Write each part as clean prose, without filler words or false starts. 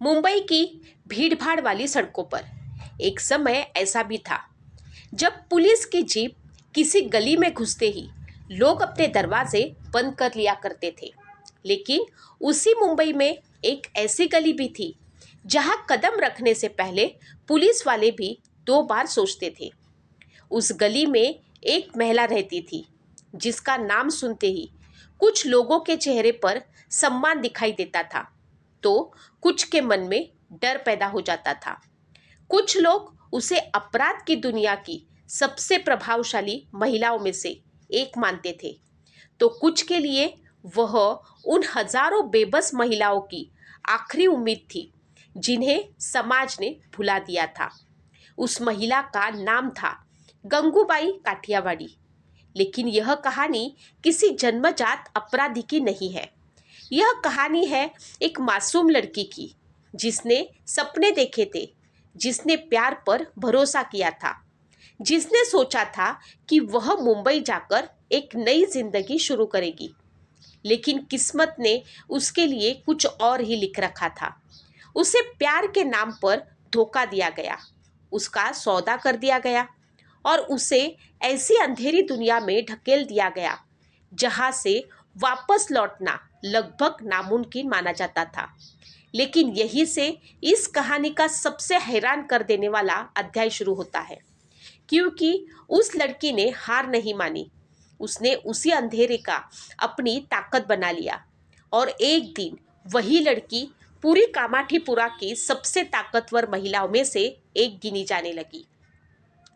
मुंबई की भीड़भाड़ वाली सड़कों पर एक समय ऐसा भी था जब पुलिस की जीप किसी गली में घुसते ही लोग अपने दरवाजे बंद कर लिया करते थे। लेकिन उसी मुंबई में एक ऐसी गली भी थी जहां कदम रखने से पहले पुलिस वाले भी 2 बार सोचते थे। उस गली में एक महिला रहती थी जिसका नाम सुनते ही कुछ लोगों के चेहरे पर सम्मान दिखाई देता था, तो कुछ के मन में डर पैदा हो जाता था। कुछ लोग उसे अपराध की दुनिया की सबसे प्रभावशाली महिलाओं में से एक मानते थे, तो कुछ के लिए वह उन हजारों बेबस महिलाओं की आखिरी उम्मीद थी जिन्हें समाज ने भुला दिया था। उस महिला का नाम था गंगूबाई काठियावाड़ी। लेकिन यह कहानी किसी जन्मजात अपराधी की नहीं है। यह कहानी है एक मासूम लड़की की जिसने सपने देखे थे, जिसने प्यार पर भरोसा किया था, जिसने सोचा था कि वह मुंबई जाकर एक नई जिंदगी शुरू करेगी। लेकिन किस्मत ने उसके लिए कुछ और ही लिख रखा था। उसे प्यार के नाम पर धोखा दिया गया, उसका सौदा कर दिया गया और उसे ऐसी अंधेरी दुनिया में ढकेल दिया गया जहां से वापस लौटना लगभग नामुमकिन माना जाता था। लेकिन यहीं से इस कहानी का सबसे हैरान कर देने वाला अध्याय शुरू होता है, क्योंकि उस लड़की ने हार नहीं मानी। उसने उसी अंधेरे का अपनी ताकत बना लिया और एक दिन वही लड़की पूरी कामाठीपुरा की सबसे ताकतवर महिलाओं में से एक गिनी जाने लगी।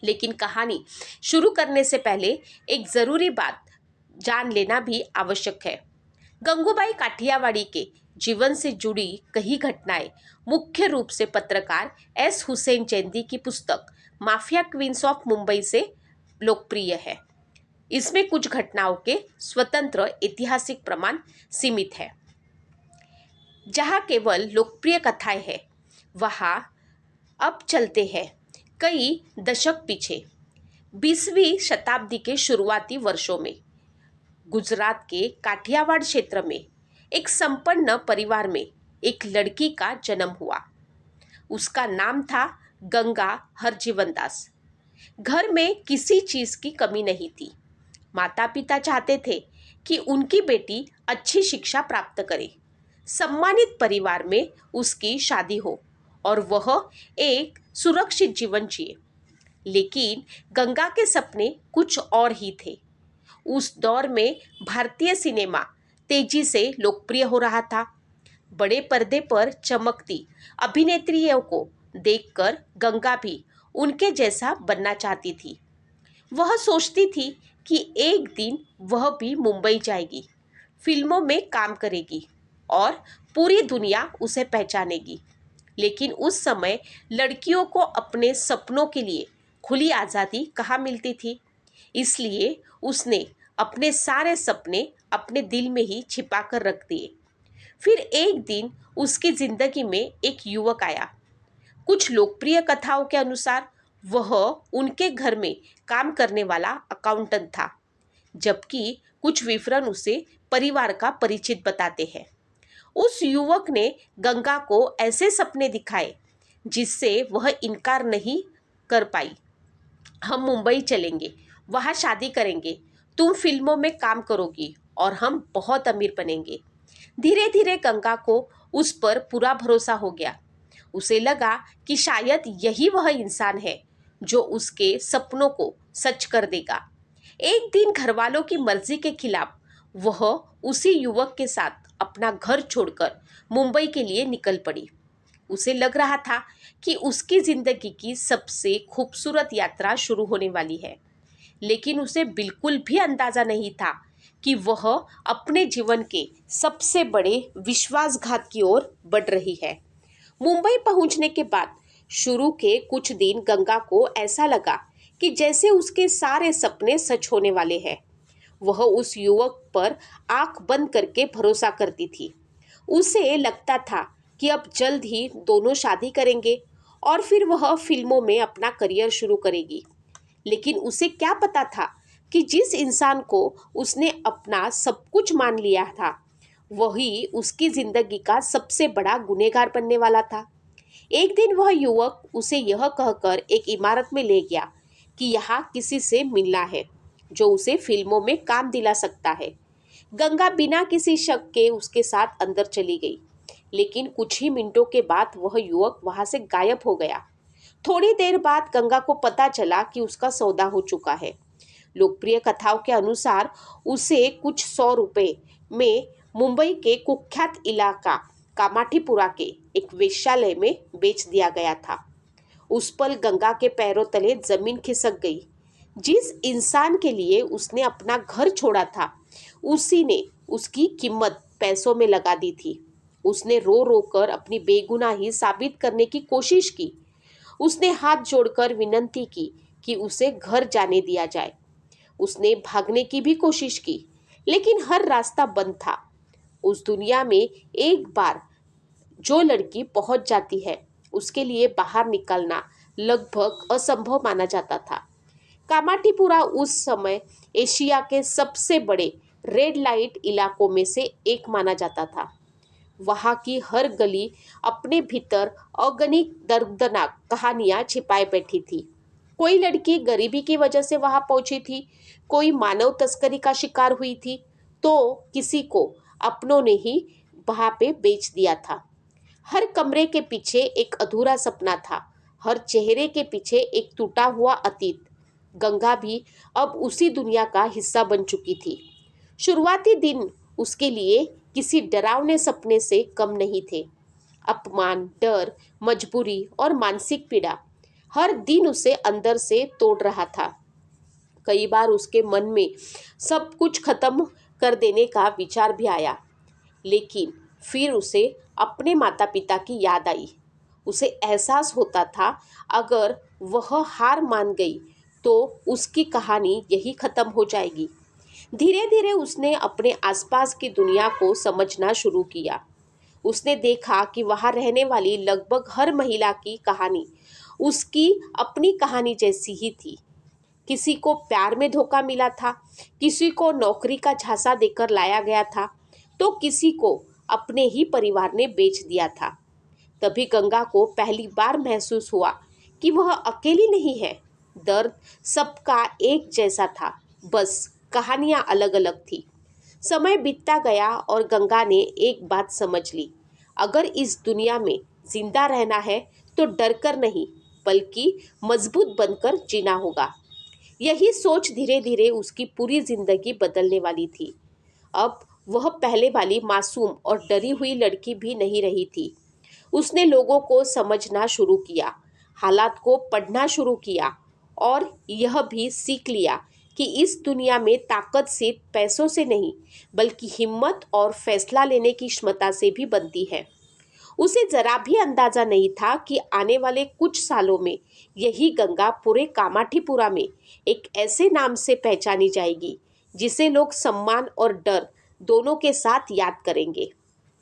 लेकिन कहानी शुरू करने से पहले एक जरूरी बात जान लेना भी आवश्यक है। गंगूबाई काठियावाड़ी के जीवन से जुड़ी कई घटनाएं मुख्य रूप से पत्रकार एस हुसैन चैंदी की पुस्तक माफिया क्वींस ऑफ मुंबई से लोकप्रिय है। इसमें कुछ घटनाओं के स्वतंत्र ऐतिहासिक प्रमाण सीमित है। जहां केवल लोकप्रिय कथाएं हैं, वहां अब चलते हैं कई दशक पीछे। 20वीं शताब्दी के शुरुआती वर्षों में गुजरात के काठियावाड़ क्षेत्र में एक संपन्न परिवार में एक लड़की का जन्म हुआ। उसका नाम था गंगा हरजीवन दास। घर में किसी चीज की कमी नहीं थी। माता पिता चाहते थे कि उनकी बेटी अच्छी शिक्षा प्राप्त करे, सम्मानित परिवार में उसकी शादी हो और वह एक सुरक्षित जीवन जिए। लेकिन गंगा के सपने कुछ और ही थे। उस दौर में भारतीय सिनेमा तेजी से लोकप्रिय हो रहा था। बड़े पर्दे पर चमकती अभिनेत्रियों को देखकर गंगा भी उनके जैसा बनना चाहती थी। वह सोचती थी कि एक दिन वह भी मुंबई जाएगी, फिल्मों में काम करेगी और पूरी दुनिया उसे पहचानेगी। लेकिन उस समय लड़कियों को अपने सपनों के लिए खुली आज़ादी कहाँ मिलती थी। इसलिए उसने अपने सारे सपने अपने दिल में ही छिपा कर रख दिए। फिर एक दिन उसकी जिंदगी में एक युवक आया। कुछ लोकप्रिय कथाओं के अनुसार वह उनके घर में काम करने वाला अकाउंटेंट था, जबकि कुछ विवरण उसे परिवार का परिचित बताते हैं। उस युवक ने गंगा को ऐसे सपने दिखाए जिससे वह इनकार नहीं कर पाई। हम मुंबई चलेंगे, वहाँ शादी करेंगे, तुम फिल्मों में काम करोगी और हम बहुत अमीर बनेंगे। धीरे धीरे गंगा को उस पर पूरा भरोसा हो गया। उसे लगा कि शायद यही वह इंसान है जो उसके सपनों को सच कर देगा। एक दिन घरवालों की मर्जी के खिलाफ वह उसी युवक के साथ अपना घर छोड़कर मुंबई के लिए निकल पड़ी। उसे लग रहा था कि उसकी जिंदगी की सबसे खूबसूरत यात्रा शुरू होने वाली है, लेकिन उसे बिल्कुल भी अंदाजा नहीं था कि वह अपने जीवन के सबसे बड़े विश्वासघात की ओर बढ़ रही है। मुंबई पहुंचने के बाद शुरू के कुछ दिन गंगा को ऐसा लगा कि जैसे उसके सारे सपने सच होने वाले हैं। वह उस युवक पर आंख बंद करके भरोसा करती थी। उसे लगता था कि अब जल्द ही दोनों शादी करेंगे और फिर वह फिल्मों में अपना करियर शुरू करेगी। लेकिन उसे क्या पता था कि जिस इंसान को उसने अपना सब कुछ मान लिया था, वही उसकी जिंदगी का सबसे बड़ा गुनहगार बनने वाला था। एक दिन वह युवक उसे यह कहकर एक इमारत में ले गया कि यहाँ किसी से मिलना है जो उसे फिल्मों में काम दिला सकता है। गंगा बिना किसी शक के उसके साथ अंदर चली गई, लेकिन कुछ ही मिनटों के बाद वह युवक वहां से गायब हो गया। थोड़ी देर बाद गंगा को पता चला कि उसका सौदा हो चुका है। लोकप्रिय कथाओं के अनुसार उसे कुछ 100 रुपए में मुंबई के कुख्यात इलाका कामाठीपुरा के एक वेश्यालय में बेच दिया गया था। उस पल गंगा के पैरों तले जमीन खिसक गई। जिस इंसान के लिए उसने अपना घर छोड़ा था, उसी ने उसकी कीमत पैसों में लगा दी थी। उसने रो रो कर अपनी बेगुनाही साबित करने की कोशिश की। उसने हाथ जोड़कर विनती की कि उसे घर जाने दिया जाए। उसने भागने की भी कोशिश की, लेकिन हर रास्ता बंद था। उस दुनिया में एक बार जो लड़की पहुंच जाती है, उसके लिए बाहर निकलना लगभग असंभव माना जाता था। कामाठीपुरा उस समय एशिया के सबसे बड़े रेड लाइट इलाकों में से एक माना जाता था। वहां की हर गली अपने भीतर अगणित दर्दनाक कहानियां छिपाए बैठी थी। कोई लड़की गरीबी की वजह से वहां पहुंची थी, कोई मानव तस्करी का शिकार हुई थी, तो किसी को अपनों ने ही वहां पे बेच दिया था। हर कमरे के पीछे एक अधूरा सपना था, हर चेहरे के पीछे एक टूटा हुआ अतीत। गंगा भी अब उसी दुनिया का हिस्सा बन चुकी थी। शुरुआती दिन उसके लिए किसी डरावने सपने से कम नहीं थे। अपमान, डर, मजबूरी और मानसिक पीड़ा हर दिन उसे अंदर से तोड़ रहा था। कई बार उसके मन में सब कुछ खत्म कर देने का विचार भी आया, लेकिन फिर उसे अपने माता पिता की याद आई। उसे एहसास होता था अगर वह हार मान गई तो उसकी कहानी यही खत्म हो जाएगी। धीरे धीरे उसने अपने आसपास की दुनिया को समझना शुरू किया। उसने देखा कि वहां रहने वाली लगभग हर महिला की कहानी उसकी अपनी कहानी जैसी ही थी। किसी को प्यार में धोखा मिला था, किसी को नौकरी का झांसा देकर लाया गया था, तो किसी को अपने ही परिवार ने बेच दिया था। तभी गंगा को पहली बार महसूस हुआ कि वह अकेली नहीं है। दर्द सबका एक जैसा था, बस कहानियां अलग अलग थी। समय बीतता गया और गंगा ने एक बात समझ ली। अगर इस दुनिया में जिंदा रहना है तो डरकर नहीं, बल्कि मजबूत बनकर जीना होगा। यही सोच धीरे धीरे उसकी पूरी जिंदगी बदलने वाली थी। अब वह पहले वाली मासूम और डरी हुई लड़की भी नहीं रही थी। उसने लोगों को समझना शुरू किया, हालात को पढ़ना शुरू किया और यह भी सीख लिया कि इस दुनिया में ताकत सिर्फ पैसों से नहीं, बल्कि हिम्मत और फैसला लेने की क्षमता से भी बनती है। उसे जरा भी अंदाजा नहीं था कि आने वाले कुछ सालों में यही गंगा पूरे कामाठीपुरा में एक ऐसे नाम से पहचानी जाएगी जिसे लोग सम्मान और डर दोनों के साथ याद करेंगे।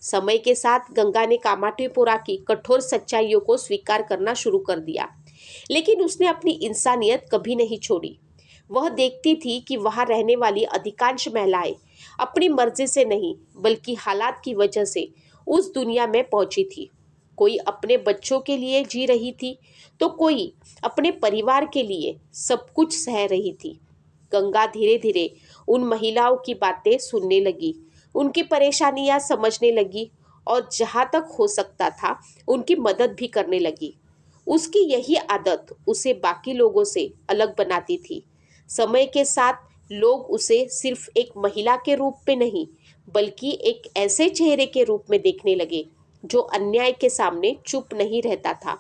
समय के साथ गंगा ने कामाठीपुरा की कठोर सच्चाइयों को स्वीकार करना शुरू कर दिया, लेकिन उसने अपनी इंसानियत कभी नहीं छोड़ी। वह देखती थी कि वहां रहने वाली अधिकांश महिलाएं अपनी मर्जी से नहीं, बल्कि हालात की वजह से उस दुनिया में पहुंची थी। कोई अपने बच्चों के लिए जी रही थी, तो कोई अपने परिवार के लिए सब कुछ सह रही थी। गंगा धीरे धीरे उन महिलाओं की बातें सुनने लगी, उनकी परेशानियां समझने लगी और जहाँ तक हो सकता था उनकी मदद भी करने लगी। उसकी यही आदत उसे बाकी लोगों से अलग बनाती थी। समय के साथ लोग उसे सिर्फ एक महिला के रूप में नहीं, बल्कि एक ऐसे चेहरे के रूप में देखने लगे जो अन्याय के सामने चुप नहीं रहता था।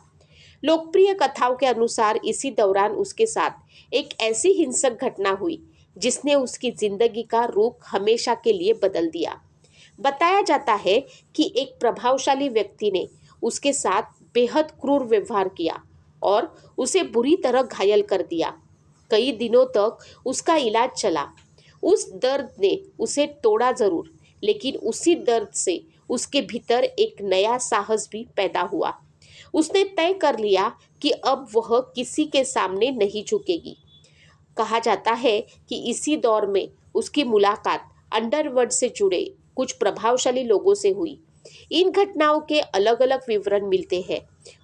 लोकप्रिय कथाओं के अनुसार इसी दौरान उसके साथ एक ऐसी हिंसक घटना हुई जिसने उसकी जिंदगी का रुख हमेशा के लिए बदल दिया। बताया जाता है कि एक प्रभावशाली व्यक्ति ने उसके साथ बेहद क्रूर व्यवहार किया और उसे बुरी तरह घायल कर दिया। कई दिनों तक उसका इलाज चला। उस दर्द ने उसे तोड़ा जरूर, लेकिन उसी दर्द से उसके भीतर एक नया साहस भी पैदा हुआ। उसने तय कर लिया कि अब वह किसी के सामने नहीं झुकेगी। कहा जाता है कि इसी दौर में उसकी मुलाकात अंडरवर्ल्ड से जुड़े कुछ प्रभावशाली लोगों से हुई। इन घटनाओं के अलग अलग विवरण मिलते हैं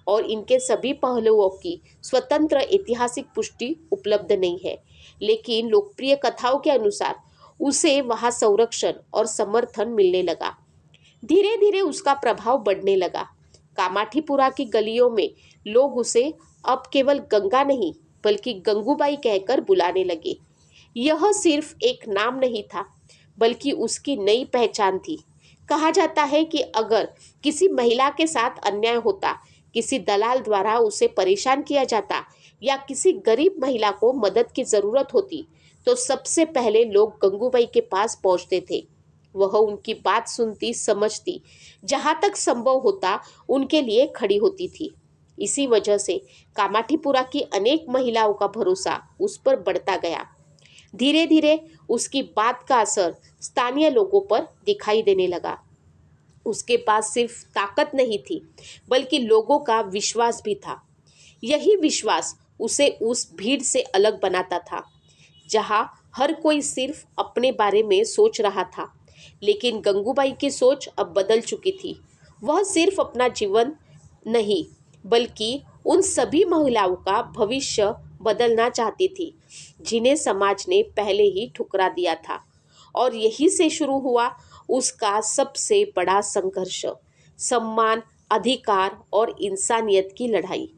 और इनके सभी पहलुओं की स्वतंत्र ऐतिहासिक पुष्टि उपलब्ध नहीं है, लेकिन लोकप्रिय कथाओं के अनुसार उसे वहां संरक्षण और समर्थन मिलने लगा। धीरे धीरे उसका प्रभाव बढ़ने लगा। कामाठीपुरा की गलियों में लोग उसे अब केवल गंगा नहीं बल्कि गंगूबाई कहकर बुलाने लगे। यह सिर्फ एक नाम नहीं था, बल्कि उसकी नई पहचान थी। कहा जाता है कि अगर किसी महिला के साथ अन्याय होता, किसी दलाल द्वारा उसे परेशान किया जाता या किसी गरीब महिला को मदद की जरूरत होती, तो सबसे पहले लोग गंगूबाई के पास पहुंचते थे। वह उनकी बात सुनती, समझती, जहां तक संभव होता उनके लिए खड़ी होती थी। इसी वजह से कामाठीपुरा की अनेक महिलाओं का भरोसा उस पर बढ़ता गया। धीरे धीरे उसकी बात का असर स्थानीय लोगों पर दिखाई देने लगा। उसके पास सिर्फ ताकत नहीं थी, बल्कि लोगों का विश्वास भी था। यही विश्वास उसे उस भीड़ से अलग बनाता था, जहां हर कोई सिर्फ अपने बारे में सोच रहा था। लेकिन गंगूबाई की सोच अब बदल चुकी थी। वह सिर्फ अपना जीवन नहीं, बल्कि उन सभी महिलाओं का भविष्य बदलना चाहती थी जिन्हें समाज ने पहले ही ठुकरा दिया था। और यही से शुरू हुआ उसका सबसे बड़ा संघर्ष, सम्मान, अधिकार और इंसानियत की लड़ाई।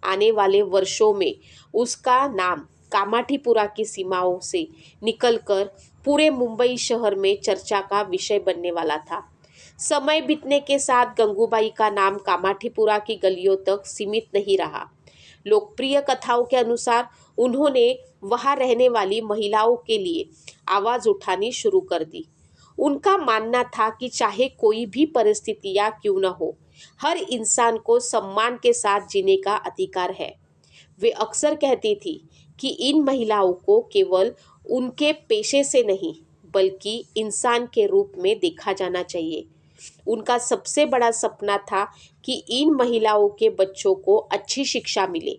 आने वाले वर्षों में उसका नाम कामाठीपुरा की सीमाओं से निकलकर पूरे मुंबई शहर में चर्चा का विषय बनने वाला था। समय बीतने के साथ गंगूबाई का नाम कामाठीपुरा की गलियों तक सीमित नहीं रहा। लोकप्रिय कथाओं के अनुसार उन्होंने वहां रहने वाली महिलाओं के लिए आवाज उठानी शुरू कर दी। उनका मानना था कि चाहे कोई भी परिस्थितियां क्यों न हो, हर इंसान को सम्मान के साथ जीने का अधिकार है। वे अक्सर कहती थी कि इन महिलाओं को केवल उनके पेशे से नहीं, बल्कि इंसान के रूप में देखा जाना चाहिए। उनका सबसे बड़ा सपना था कि इन महिलाओं के बच्चों को अच्छी शिक्षा मिले,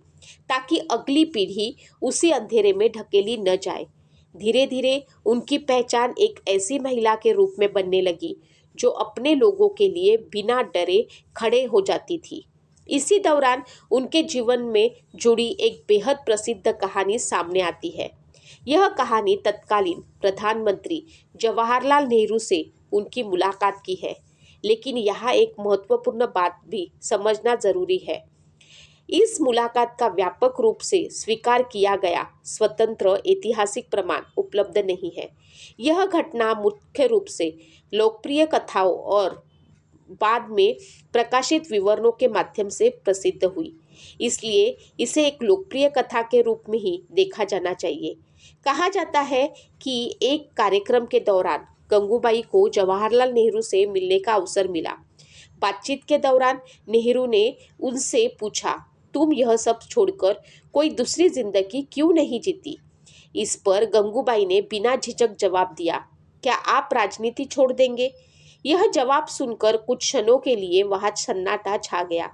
ताकि अगली पीढ़ी उसी अंधेरे में ढकेली न जाए। धीरे धीरे उनकी पहचान एक ऐसी महिला के रूप में बनने लगी जो अपने लोगों के लिए बिना डरे खड़े हो जाती थी। इसी दौरान उनके जीवन में जुड़ी एक बेहद प्रसिद्ध कहानी सामने आती है। यह कहानी तत्कालीन प्रधानमंत्री जवाहरलाल नेहरू से उनकी मुलाकात की है। लेकिन यहाँ एक महत्वपूर्ण बात भी समझना जरूरी है। इस मुलाकात का व्यापक रूप से स्वीकार किया गया स्वतंत्र ऐतिहासिक प्रमाण उपलब्ध नहीं है। यह घटना मुख्य रूप से लोकप्रिय कथाओं और बाद में प्रकाशित विवरणों के माध्यम से प्रसिद्ध हुई, इसलिए इसे एक लोकप्रिय कथा के रूप में ही देखा जाना चाहिए। कहा जाता है कि एक कार्यक्रम के दौरान गंगूबाई को जवाहरलाल नेहरू से मिलने का अवसर मिला। बातचीत के दौरान नेहरू ने उनसे पूछा, तुम यह सब छोड़कर कोई दूसरी जिंदगी क्यों नहीं जीती? इस पर गंगूबाई ने बिना झिझक जवाब दिया, क्या आप राजनीति छोड़ देंगे? यह जवाब सुनकर कुछ क्षणों के लिए वहां सन्नाटा छा गया।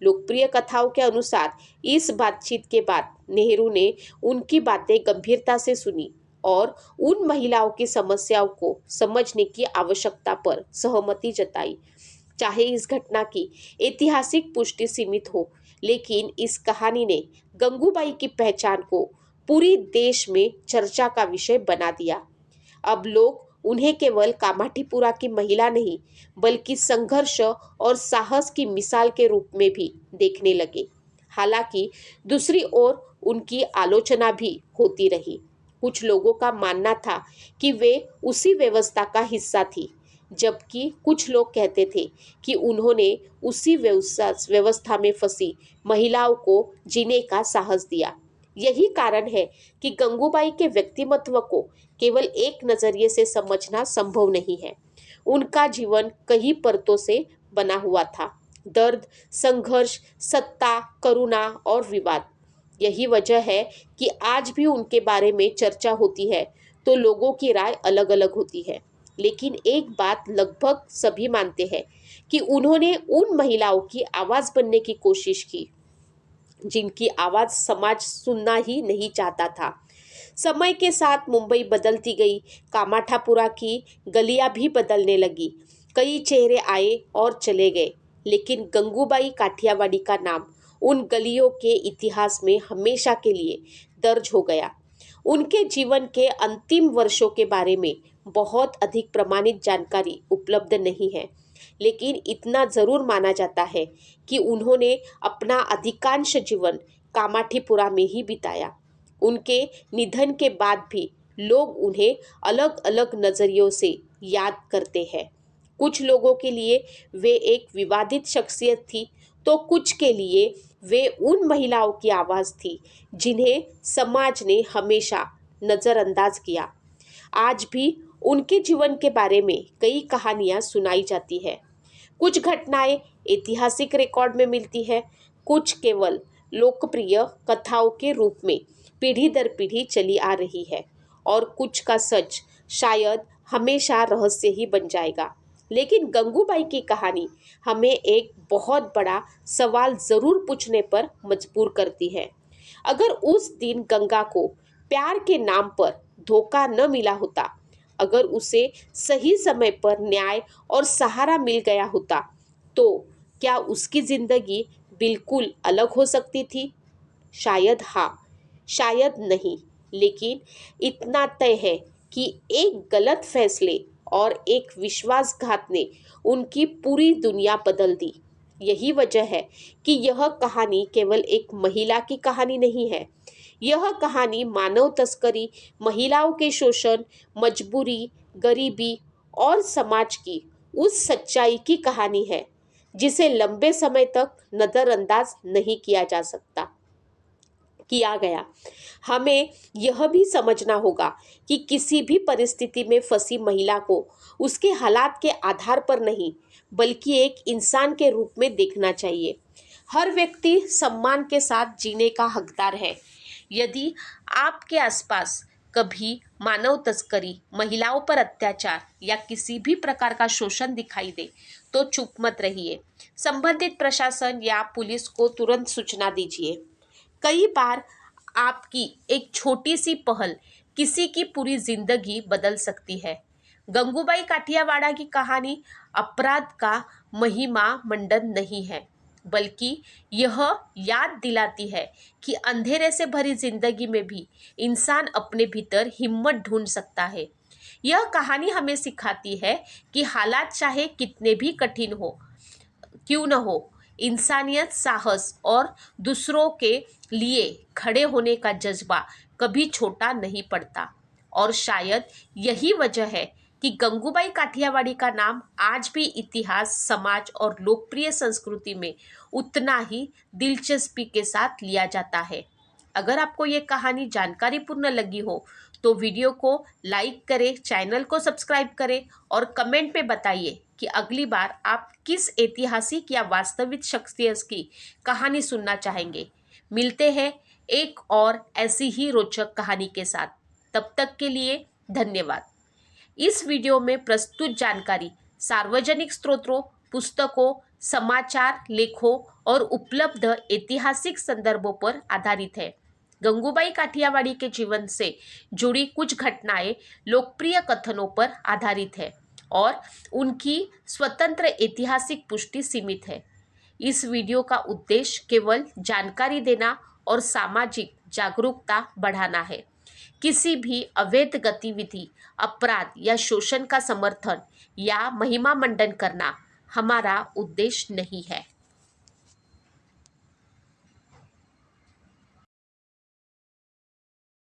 लोकप्रिय कथाओं के अनुसार इस बातचीत के बाद नेहरू ने उनकी बातें गंभीरता से सुनी और उन महिलाओं की समस्याओं को समझने की आवश्यकता पर सहमति जताई। चाहे इस घटना की ऐतिहासिक पुष्टि सीमित हो, लेकिन इस कहानी ने गंगूबाई की पहचान को पूरी देश में चर्चा का विषय बना दिया। अब लोग उन्हें केवल कामाठीपुरा की महिला नहीं, बल्कि संघर्ष और साहस की मिसाल के रूप में भी देखने लगे। हालांकि दूसरी ओर उनकी आलोचना भी होती रही। कुछ लोगों का मानना था कि वे उसी व्यवस्था का हिस्सा थी, जबकि कुछ लोग कहते थे कि उन्होंने उसी व्यवस्था में फंसी महिलाओं को जीने का साहस दिया। यही कारण है कि गंगूबाई के व्यक्तिमत्व को केवल एक नजरिए से समझना संभव नहीं है। उनका जीवन कई परतों से बना हुआ था: दर्द, संघर्ष, सत्ता, करुणा और विवाद। यही वजह है कि आज भी उनके बारे में चर्चा होती है तो लोगों की राय अलग अलग होती है, लेकिन एक बात लगभग सभी मानते हैं कि उन्होंने उन महिलाओं की आवाज बनने की कोशिश की जिनकी आवाज समाज सुनना ही नहीं चाहता था। समय के साथ मुंबई बदलती गई, कामाठापुरा की गलियां भी बदलने लगी। कई चेहरे आए और चले गए, लेकिन गंगूबाई काठियावाड़ी का नाम उन गलियों के इतिहास में हमेशा के लिए दर्ज हो गया। उनके जीवन के अंतिम वर्षों के बारे में बहुत अधिक प्रमाणित जानकारी उपलब्ध नहीं है, लेकिन इतना जरूर माना जाता है कि उन्होंने अपना अधिकांश जीवन कामाठीपुरा में ही बिताया। उनके निधन के बाद भी लोग उन्हें अलग अलग नजरियों से याद करते हैं। कुछ लोगों के लिए वे एक विवादित शख्सियत थी, तो कुछ के लिए वे उन महिलाओं की आवाज़ थी जिन्हें समाज ने हमेशा नज़रअंदाज किया। आज भी उनके जीवन के बारे में कई कहानियां सुनाई जाती है। कुछ घटनाएं ऐतिहासिक रिकॉर्ड में मिलती है, कुछ केवल लोकप्रिय कथाओं के रूप में पीढ़ी दर पीढ़ी चली आ रही है, और कुछ का सच शायद हमेशा रहस्य ही बन जाएगा। लेकिन गंगूबाई की कहानी हमें एक बहुत बड़ा सवाल ज़रूर पूछने पर मजबूर करती है। अगर उस दिन गंगा को प्यार के नाम पर धोखा न मिला होता, अगर उसे सही समय पर न्याय और सहारा मिल गया होता, तो क्या उसकी जिंदगी बिल्कुल अलग हो सकती थी? शायद हाँ, शायद नहीं, लेकिन इतना तय है कि एक गलत फैसले और एक विश्वासघात ने उनकी पूरी दुनिया बदल दी। यही वजह है कि यह कहानी केवल एक महिला की कहानी नहीं है। यह कहानी मानव तस्करी, महिलाओं के शोषण, मजबूरी, गरीबी और समाज की उस सच्चाई की कहानी है जिसे लंबे समय तक नज़रअंदाज नहीं किया गया। हमें यह भी समझना होगा कि किसी भी परिस्थिति में फंसी महिला को उसके हालात के आधार पर नहीं, बल्कि एक इंसान के रूप में देखना चाहिए। हर व्यक्ति सम्मान के साथ जीने का हकदार है। यदि आपके आसपास कभी मानव तस्करी, महिलाओं पर अत्याचार या किसी भी प्रकार का शोषण दिखाई दे, तो चुप मत रहिए। संबंधित प्रशासन या पुलिस को तुरंत सूचना दीजिए। कई बार आपकी एक छोटी सी पहल किसी की पूरी जिंदगी बदल सकती है। गंगूबाई काठियावाड़ा की कहानी अपराध का महिमा मंडन नहीं है, बल्कि यह याद दिलाती है कि अंधेरे से भरी जिंदगी में भी इंसान अपने भीतर हिम्मत ढूंढ सकता है। यह कहानी हमें सिखाती है कि हालात चाहे कितने भी कठिन हो क्यों न हो, इंसानियत, साहस और दूसरों के लिए खड़े होने का जज्बा कभी छोटा नहीं पड़ता। और शायद यही वजह है कि गंगूबाई काठियावाड़ी का नाम आज भी इतिहास, समाज और लोकप्रिय संस्कृति में उतना ही दिलचस्पी के साथ लिया जाता है। अगर आपको ये कहानी जानकारीपूर्ण लगी हो तो वीडियो को लाइक करें, चैनल को सब्सक्राइब करें और कमेंट में बताइए कि अगली बार आप किस ऐतिहासिक या वास्तविक शख्सियत की कहानी सुनना चाहेंगे। मिलते हैं एक और ऐसी ही रोचक कहानी के साथ। तब तक के लिए धन्यवाद। इस वीडियो में प्रस्तुत जानकारी सार्वजनिक स्रोतों, पुस्तकों, समाचार लेखों और उपलब्ध ऐतिहासिक संदर्भों पर आधारित है। गंगूबाई काठियावाड़ी के जीवन से जुड़ी कुछ घटनाएं लोकप्रिय कथनों पर आधारित है और उनकी स्वतंत्र ऐतिहासिक पुष्टि सीमित है। इस वीडियो का उद्देश्य केवल जानकारी देना और सामाजिक जागरूकता बढ़ाना है। किसी भी अवैध गतिविधि, अपराध या शोषण का समर्थन या महिमा मंडन करना हमारा उद्देश्य नहीं है।